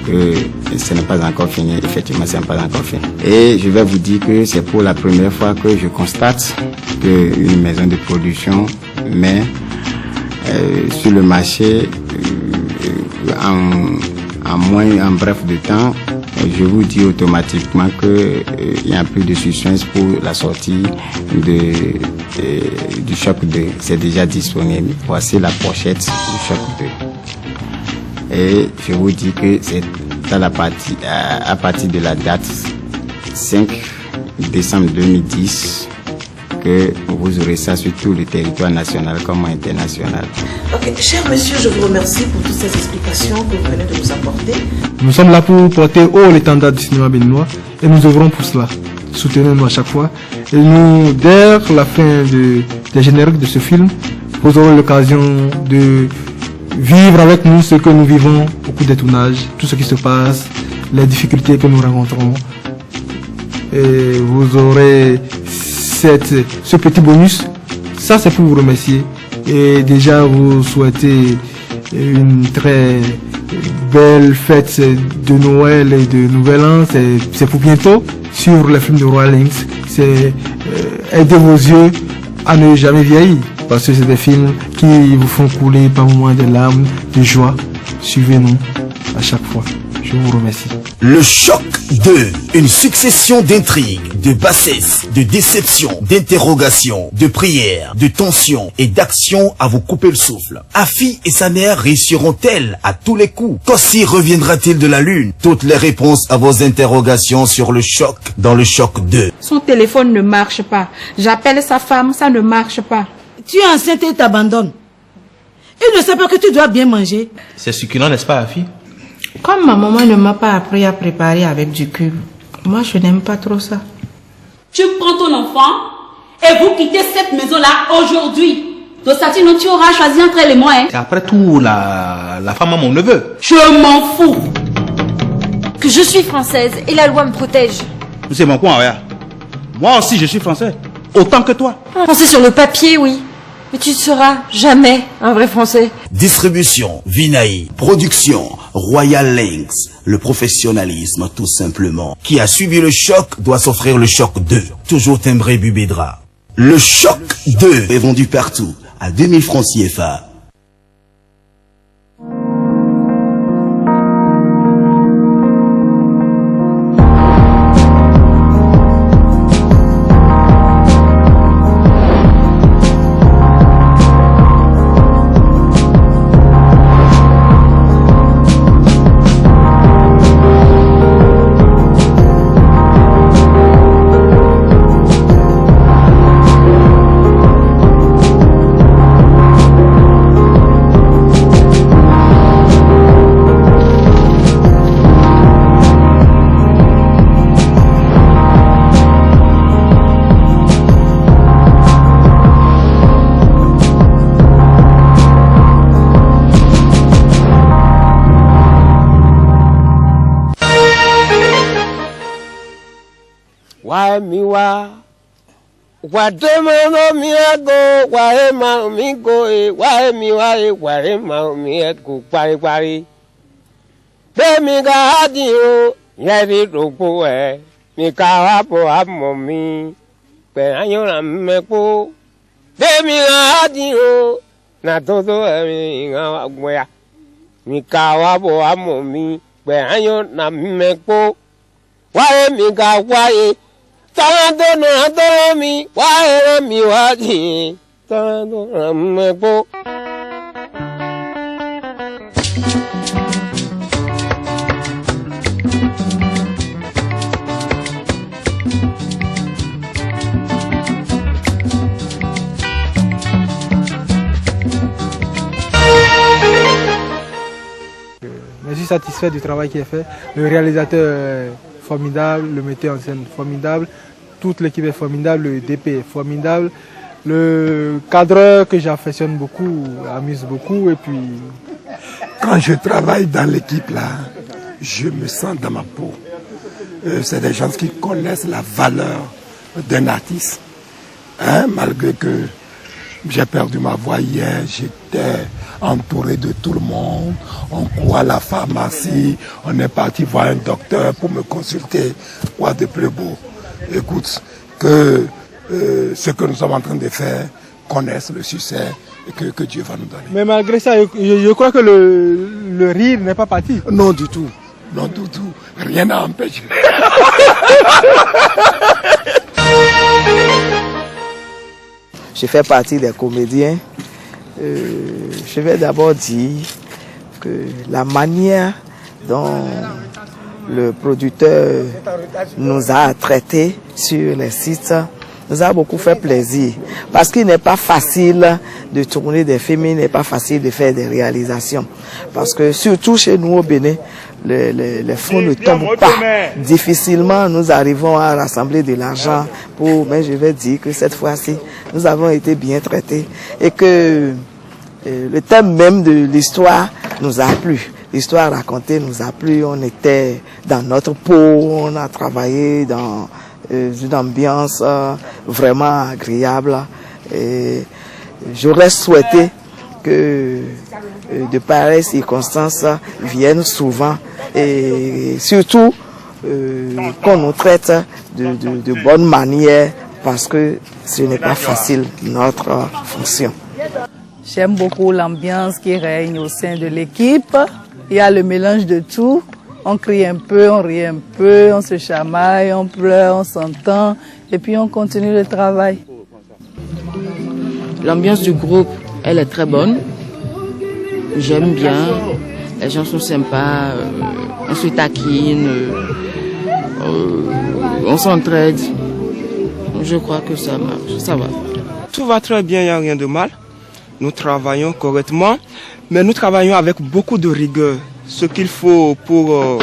que ce n'est pas encore fini. Effectivement, ce n'est pas encore fini. Et je vais vous dire que c'est pour la première fois que je constate qu'une maison de production met sur le marché en bref de temps, je vous dis automatiquement qu'il n'y a plus de suspense pour la sortie du Choc 2. C'est déjà disponible. Voici la pochette du Choc 2. Et je vous dis que c'est à partir de la date 5 décembre 2010 que vous aurez ça sur tout le territoire national comme international. Ok, cher monsieur, je vous remercie pour toutes ces explications que vous venez de nous apporter. Nous sommes là pour porter haut l'étendard du cinéma béninois et nous œuvrons pour cela. Soutenez-nous à chaque fois. Et nous, dès la fin des génériques de ce film, vous aurez l'occasion de vivre avec nous ce que nous vivons au cours des tournages, tout ce qui se passe, les difficultés que nous rencontrons. Et vous aurez ce petit bonus. Ça, c'est pour vous remercier. Et déjà, vous souhaitez une très belle fête de Noël et de Nouvel An. C'est pour bientôt sur le film de Royal Links. C'est aider vos yeux à ne jamais vieillir. Parce que c'est des films qui vous font couler par moments des larmes de joie. Suivez-nous à chaque fois. Je vous remercie. Le Choc 2, une succession d'intrigues, de bassesses, de déceptions, d'interrogations, de prières, de tensions et d'actions à vous couper le souffle. Afi et sa mère réussiront-elles à tous les coups? Kossi reviendra-t-il de la lune? Toutes les réponses à vos interrogations sur le Choc dans le Choc 2. Son téléphone ne marche pas. J'appelle sa femme, ça ne marche pas. Tu es enceinte et t'abandonnes. Il ne sait pas que tu dois bien manger. C'est succulent, n'est-ce pas, Afi? Comme ma maman ne m'a pas appris à préparer avec du cube, moi je n'aime pas trop ça. Tu prends ton enfant et vous quittez cette maison-là aujourd'hui. Dosatino, tu auras choisi entre les mois. Hein? Et après tout, la femme a mon neveu. Je m'en fous. Que je suis française et la loi me protège. C'est mon coin, regarde. Moi aussi, je suis français. Autant que toi. Français sur le papier, oui. Mais tu ne seras jamais un vrai Français. Distribution, Vinaï. Production, Royal Links. Le professionnalisme, tout simplement. Qui a suivi le Choc doit s'offrir le Choc 2. Toujours timbré Bubédra. Le Choc 2 est vendu partout à 2000 francs CFA. Guatemala miago, guarema migo, guaremi guarema miago, guari. Bemiga hadio, yeri rogo, mikawapo amomi, penayona mepo. Bemiga hadio, na todo emiga guaya, mikawapo amomi, penayona mepo. Guaremiga guaye. Tanto no adoro mi, guaera mi wadi, tanto no me po. Je suis satisfait du travail qui est fait. Le réalisateur formidable, le metteur en scène formidable, toute l'équipe est formidable, le DP est formidable, le cadreur que j'affectionne beaucoup, amuse beaucoup et puis... Quand je travaille dans l'équipe là, je me sens dans ma peau. C'est des gens qui connaissent la valeur d'un artiste. Hein, malgré que j'ai perdu ma voix hier, j'étais entouré de tout le monde. On court à la pharmacie, on est parti voir un docteur pour me consulter. Quoi de plus beau? Écoute, que ce que nous sommes en train de faire connaissent le succès et que Dieu va nous donner. Mais malgré ça, je crois que le rire n'est pas parti. Non du tout, non du tout. Rien n'a empêché. Je fais partie des comédiens. Je vais d'abord dire que la manière dont le producteur nous a traités sur les sites nous a beaucoup fait plaisir. Parce qu'il n'est pas facile de tourner des films, il n'est pas facile de faire des réalisations. Parce que surtout chez nous au Bénin, les fonds ne tombent pas. Difficilement, nous arrivons à rassembler de l'argent mais je vais dire que cette fois-ci, nous avons été bien traités et que le thème même de l'histoire nous a plu. L'histoire racontée nous a plu. On était dans notre peau, on a travaillé dans une ambiance vraiment agréable. Et j'aurais souhaité que de pareilles circonstances viennent souvent et surtout qu'on nous traite de bonne manière parce que ce n'est pas facile notre fonction. J'aime beaucoup l'ambiance qui règne au sein de l'équipe. Il y a le mélange de tout. On crie un peu, on rit un peu, on se chamaille, on pleure, on s'entend et puis on continue le travail. L'ambiance du groupe, elle est très bonne. J'aime bien. Les gens sont sympas, on se taquine, on s'entraide. Je crois que ça marche, ça va. Tout va très bien, il n'y a rien de mal. Nous travaillons correctement, mais nous travaillons avec beaucoup de rigueur. Ce qu'il faut pour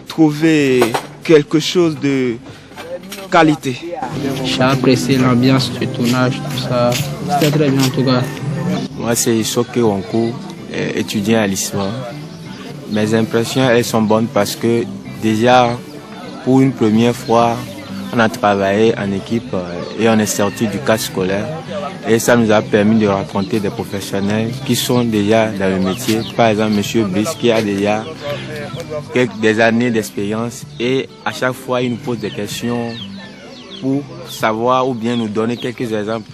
trouver quelque chose de qualité. J'ai apprécié l'ambiance du tournage, tout ça. C'était très bien en tout cas. Moi, c'est Soké Wankou, étudiant à l'ISMA. Mes impressions, elles sont bonnes parce que déjà, pour une première fois, on a travaillé en équipe et on est sorti du cadre scolaire. Et ça nous a permis de rencontrer des professionnels qui sont déjà dans le métier. Par exemple, M. Brice qui a déjà des années d'expérience et à chaque fois, il nous pose des questions pour savoir ou bien nous donner quelques exemples.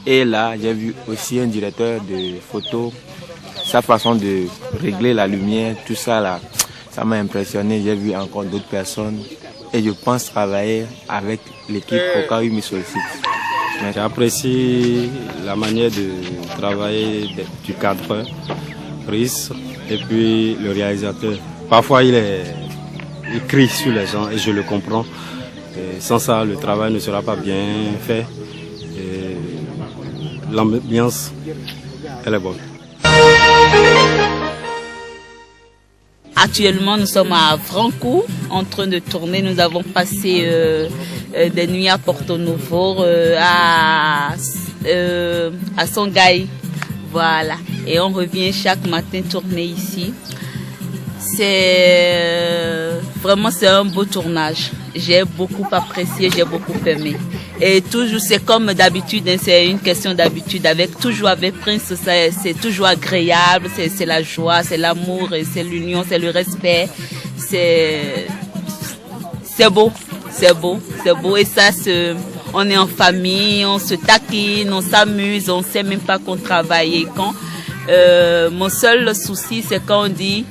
Et là, j'ai vu aussi un directeur de photo, sa façon de régler la lumière, tout ça là, ça m'a impressionné. J'ai vu encore d'autres personnes et je pense travailler avec l'équipe au cas où il me sollicite. J'apprécie la manière de travailler du cadreur, Brice, et puis le réalisateur. Parfois il crie sur les gens et je le comprends. Et sans ça, le travail ne sera pas bien fait. L'ambiance, elle est bonne. Actuellement, nous sommes à Franco, en train de tourner. Nous avons passé des nuits à Porto Novo, à Songhai. Voilà. Et on revient chaque matin tourner ici. Vraiment, c'est un beau tournage. J'ai beaucoup apprécié, j'ai beaucoup aimé. Et toujours, c'est comme d'habitude, hein, c'est une question d'habitude. Toujours avec Prince, c'est toujours agréable, c'est la joie, c'est l'amour, c'est l'union, c'est le respect. C'est beau, c'est beau, c'est beau. Et ça, on est en famille, on se taquine, on s'amuse, on ne sait même pas qu'on travaille. Et quand, mon seul souci, c'est quand on dit...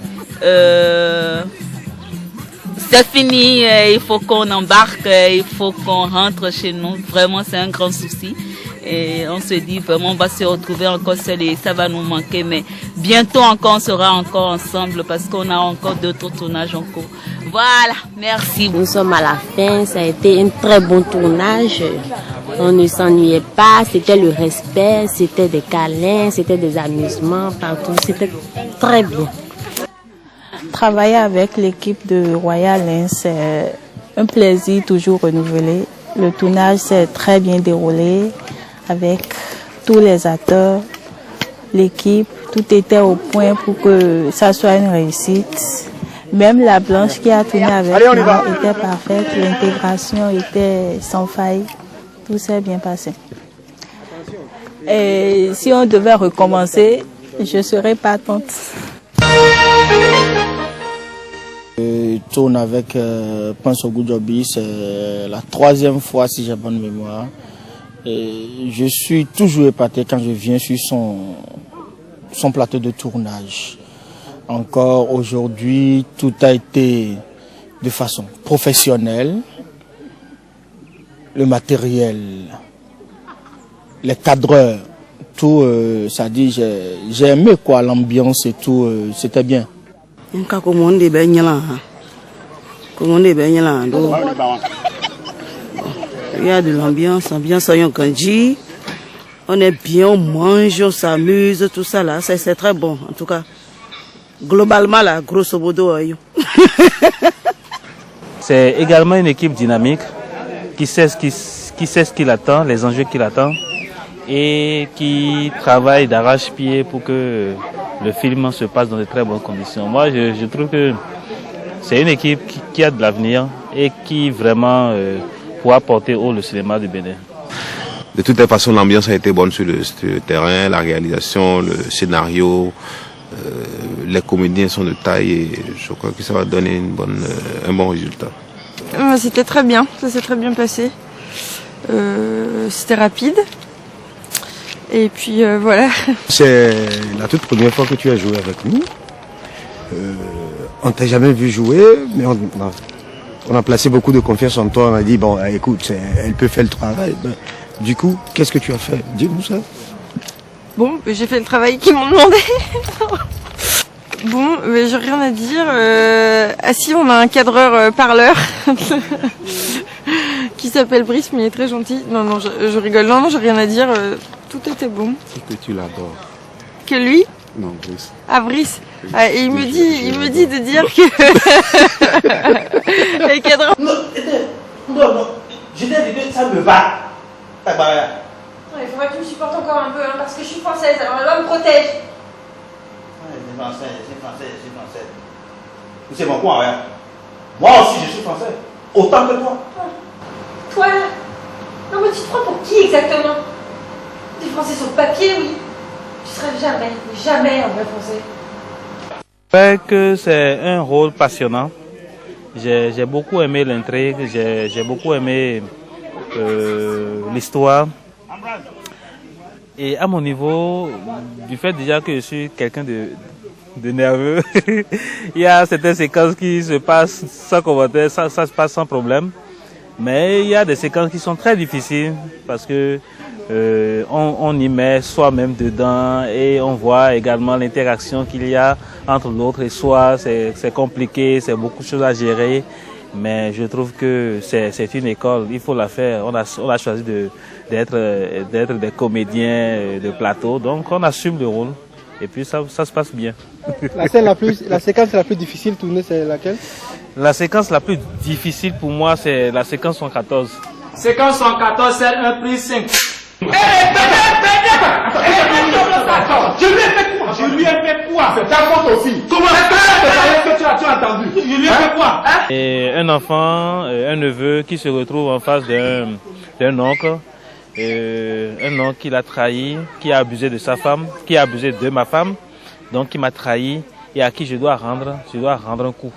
c'est fini, il faut qu'on embarque, il faut qu'on rentre chez nous. Vraiment, c'est un grand souci. Et on se dit vraiment, on va se retrouver encore seul et ça va nous manquer. Mais bientôt encore, on sera encore ensemble parce qu'on a encore d'autres tournages en cours. Voilà, merci. Nous sommes à la fin, ça a été un très bon tournage. On ne s'ennuyait pas, c'était le respect, c'était des câlins, c'était des amusements partout. C'était très bien. Travailler avec l'équipe de Royal, c'est un plaisir toujours renouvelé. Le tournage s'est très bien déroulé avec tous les acteurs, l'équipe. Tout était au point pour que ça soit une réussite. Même la Blanche qui a tourné avec moi était parfaite. L'intégration était sans faille. Tout s'est bien passé. Et si on devait recommencer, je serais partante. Je tourne avec Prince Ogudjobi, c'est la 3e fois si j'ai bonne mémoire. Et je suis toujours épaté quand je viens sur son plateau de tournage. Encore aujourd'hui, tout a été de façon professionnelle. Le matériel, les cadreurs, tout, ça dit, j'ai aimé quoi, l'ambiance et tout, c'était bien. Il y a de l'ambiance, ambiance Kanji. On est bien, on mange, on s'amuse, tout ça là, c'est très bon en tout cas. Globalement là, grosso modo. C'est également une équipe dynamique qui sait ce qu'il attend, les enjeux qu'il attend et qui travaille d'arrache-pied pour que le film se passe dans de très bonnes conditions. Moi, je trouve que c'est une équipe qui a de l'avenir et qui vraiment pourra porter haut le cinéma du Bénin. De toutes les façons, l'ambiance a été bonne sur le terrain, la réalisation, le scénario, les comédiens sont de taille et je crois que ça va donner un bon résultat. C'était très bien, ça s'est très bien passé. C'était rapide. Et puis voilà. C'est la toute première fois que tu as joué avec nous. On t'a jamais vu jouer, mais on a placé beaucoup de confiance en toi. On a dit, bon, écoute, elle peut faire le travail. Du coup, qu'est-ce que tu as fait? Dis-nous ça. Bon, j'ai fait le travail qu'ils m'ont demandé. Bon, mais j'ai rien à dire. Ah si, on a un cadreur parleur qui s'appelle Brice, mais il est très gentil. Non, je rigole. Non, j'ai rien à dire. Tout était bon. C'est que tu l'adores. Que lui? Non, Brice. Ah, Brice. Ah, et il me dit de dire que... Les cadreurs... Non, je t'ai dit que ça me va. Il faudrait que tu me supportes encore un peu, hein, parce que je suis française, alors la loi me protège. C'est français. C'est mon coin, hein. Moi aussi, je suis français. Autant que toi. Toi, là? Non, mais tu te prends pour qui exactement? Tu es français sur le papier, oui. Tu seras jamais un vrai français. Je crois que c'est un rôle passionnant. J'ai beaucoup aimé l'intrigue, j'ai beaucoup aimé l'histoire. Et à mon niveau, du fait déjà que je suis quelqu'un de nerveux, il y a certaines séquences qui se passent sans commentaire, ça se passe sans problème. Mais il y a des séquences qui sont très difficiles parce que on y met soi-même dedans et on voit également l'interaction qu'il y a entre l'autre et soi. C'est compliqué, c'est beaucoup de choses à gérer. Mais je trouve que c'est une école, il faut la faire. On a choisi d'être des comédiens de plateau, donc on assume le rôle et puis ça se passe bien. La séquence la plus difficile tournée, c'est laquelle? La séquence la plus difficile pour moi, c'est la séquence 114. Séquence 114, c'est un prix 5. Je lui ai fait quoi? C'est ta faute aussi. Comment est-ce que tu as entendu? Je lui ai fait quoi? Et un enfant, un neveu qui se retrouve en face d'un oncle, un oncle qui l'a trahi, qui a abusé de sa femme, qui a abusé de ma femme, donc qui m'a trahi et à qui je dois rendre un coup.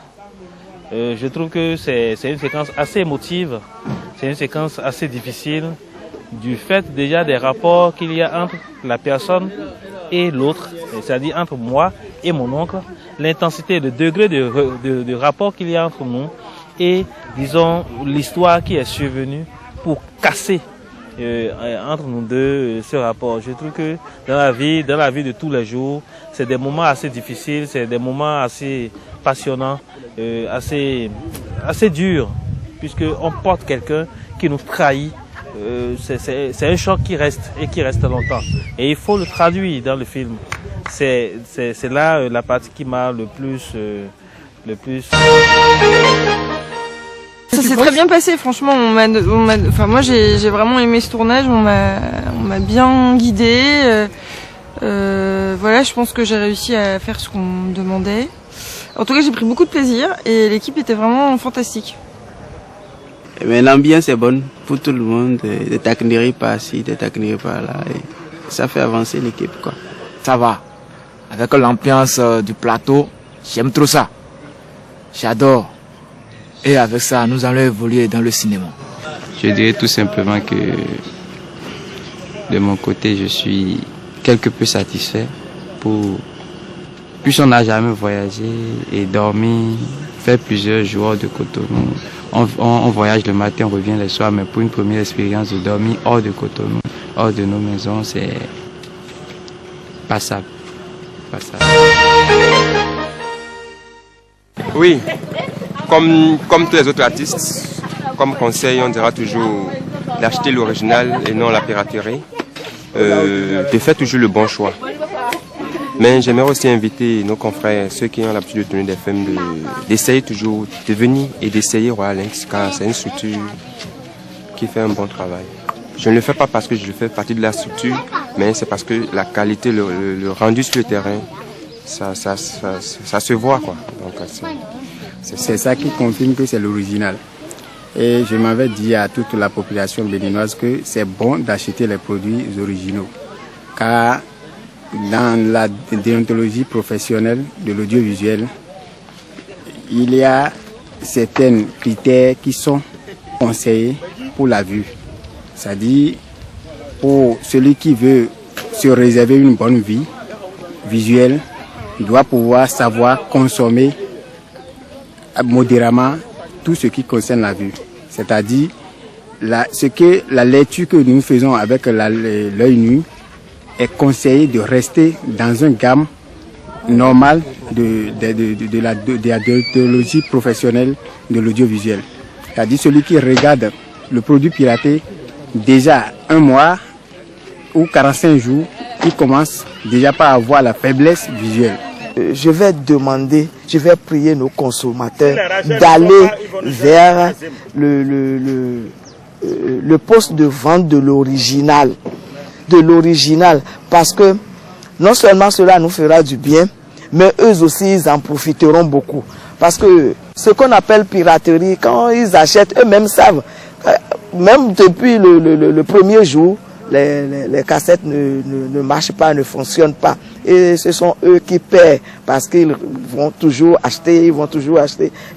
Je trouve que c'est une séquence assez émotive, c'est une séquence assez difficile, du fait déjà des rapports qu'il y a entre la personne et l'autre, c'est-à-dire entre moi et mon oncle, l'intensité, le degré de rapport qu'il y a entre nous et, disons, l'histoire qui est survenue pour casser entre nous deux ce rapport. Je trouve que dans la vie de tous les jours, c'est des moments assez difficiles, c'est des moments assez passionnants, assez durs, puisqu'on porte quelqu'un qui nous trahit. C'est un choc qui reste et qui reste longtemps. Et il faut le traduire dans le film. C'est là la partie qui m'a le plus. Ce ça s'est très bien passé, franchement. Enfin, moi, j'ai vraiment aimé ce tournage. On m'a bien guidé. Voilà, je pense que j'ai réussi à faire ce qu'on me demandait. En tout cas, j'ai pris beaucoup de plaisir et l'équipe était vraiment fantastique. Mais l'ambiance est bonne pour tout le monde, des taquineries par-ci, des taquineries par-là. Ça fait avancer l'équipe, quoi. Ça va. Avec l'ambiance du plateau, j'aime trop ça. J'adore. Et avec ça, nous allons évoluer dans le cinéma. Je dirais tout simplement que de mon côté, je suis quelque peu satisfait. Puisqu'on n'a jamais voyagé et dormi, fait plusieurs jours de Cotonou. On voyage le matin, on revient le soir, mais pour une première expérience de dormir hors de Cotonou, hors de nos maisons, c'est passable. Oui, comme tous les autres artistes, comme conseil, on dira toujours d'acheter l'original et non la piraterie, de faire toujours le bon choix. Mais j'aimerais aussi inviter nos confrères, ceux qui ont l'habitude de tourner des films, d'essayer toujours de venir et d'essayer Royal Lynx, car c'est une structure qui fait un bon travail. Je ne le fais pas parce que je fais partie de la structure, mais c'est parce que la qualité, le rendu sur le terrain, ça se voit, quoi. C'est ça qui confirme que c'est l'original. Et je m'avais dit à toute la population béninoise que c'est bon d'acheter les produits originaux, car dans la déontologie professionnelle de l'audiovisuel, il y a certains critères qui sont conseillés pour la vue. C'est-à-dire, pour celui qui veut se réserver une bonne vie visuelle, il doit pouvoir savoir consommer modérément tout ce qui concerne la vue. C'est-à-dire, la lecture que nous faisons avec l'œil nu, est conseillé de rester dans un gamme normal de la déontologie professionnelle de l'audiovisuel. C'est-à-dire celui qui regarde le produit piraté, déjà un mois ou 45 jours, il commence déjà par avoir la faiblesse visuelle. Je vais prier nos consommateurs d'aller vers le poste de vente de l'original. Parce que non seulement cela nous fera du bien, mais eux aussi ils en profiteront beaucoup. Parce que ce qu'on appelle piraterie, quand ils achètent, eux-mêmes savent, même depuis le premier jour, les cassettes ne marchent pas, ne fonctionnent pas. Et ce sont eux qui paient parce qu'ils vont toujours acheter,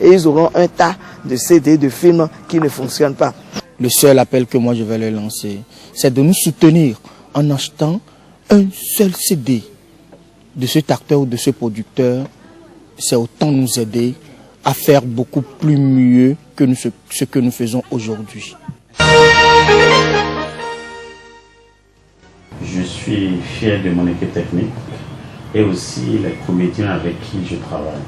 et ils auront un tas de CD, de films qui ne fonctionnent pas. Le seul appel que moi je vais leur lancer, c'est de nous soutenir en achetant un seul CD de cet acteur ou de ce producteur. C'est autant nous aider à faire beaucoup plus mieux que ce que nous faisons aujourd'hui. Je suis fier de mon équipe technique et aussi les comédiens avec qui je travaille.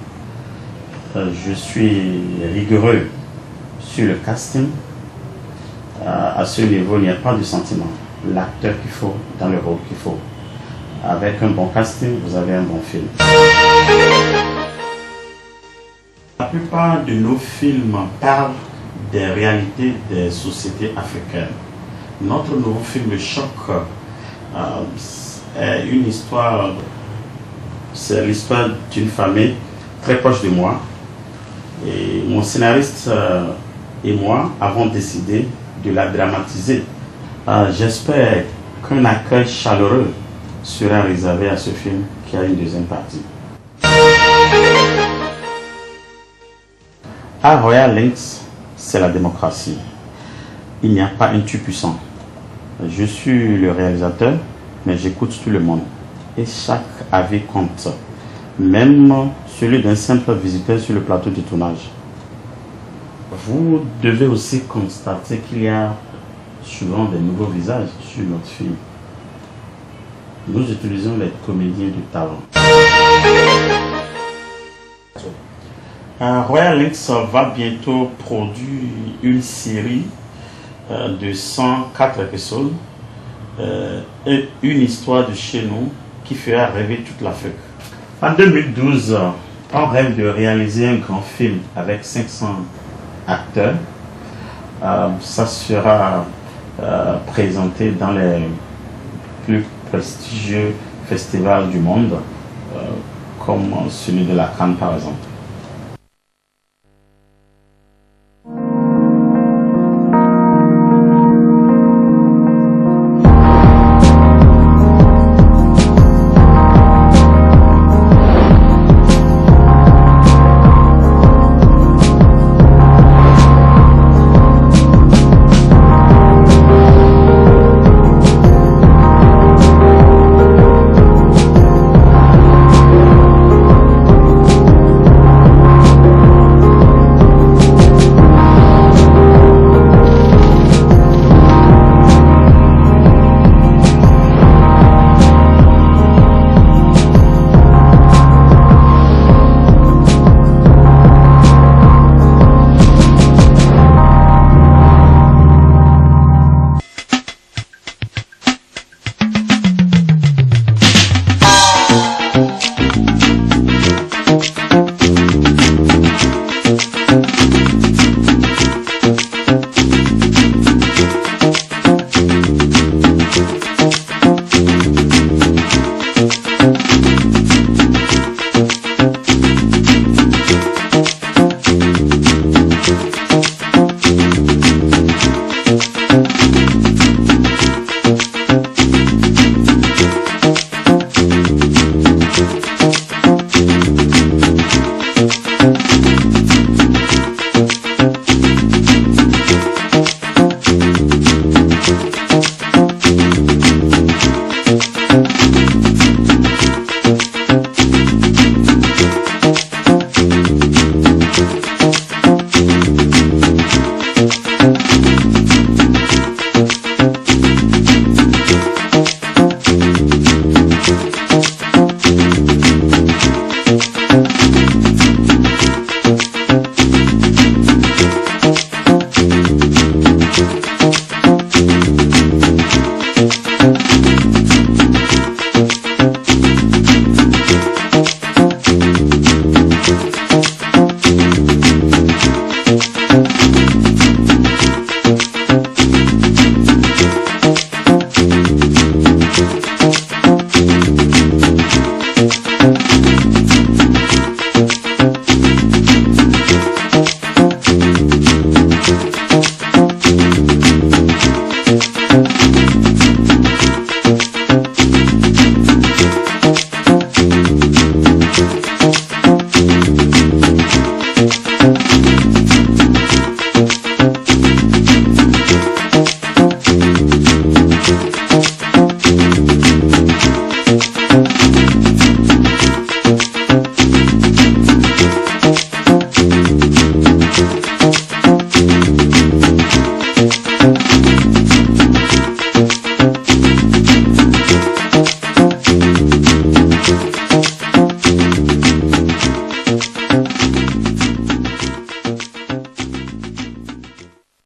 Je suis rigoureux sur le casting. À ce niveau, il n'y a pas de sentiment. L'acteur qu'il faut, dans le rôle qu'il faut. Avec un bon casting, vous avez un bon film. La plupart de nos films parlent des réalités des sociétés africaines. Notre nouveau film Choc est une histoire, c'est l'histoire d'une famille très proche de moi. Et mon scénariste et moi avons décidé de la dramatiser. J'espère qu'un accueil chaleureux sera réservé à ce film qui a une deuxième partie. À Royal Lynx, c'est la démocratie. Il n'y a pas un tout-puissant. Je suis le réalisateur, mais j'écoute tout le monde. Et chaque avis compte. Même celui d'un simple visiteur sur le plateau de tournage. Vous devez aussi constater qu'il y a souvent des nouveaux visages sur notre film. Nous utilisons les comédiens de talent. Royal Lynx va bientôt produire une série de 104 épisodes et une histoire de chez nous qui fera rêver toute l'Afrique. En 2012, on rêve de réaliser un grand film avec 500 acteurs ça sera présenté dans les plus prestigieux festivals du monde, comme celui de la Cannes par exemple.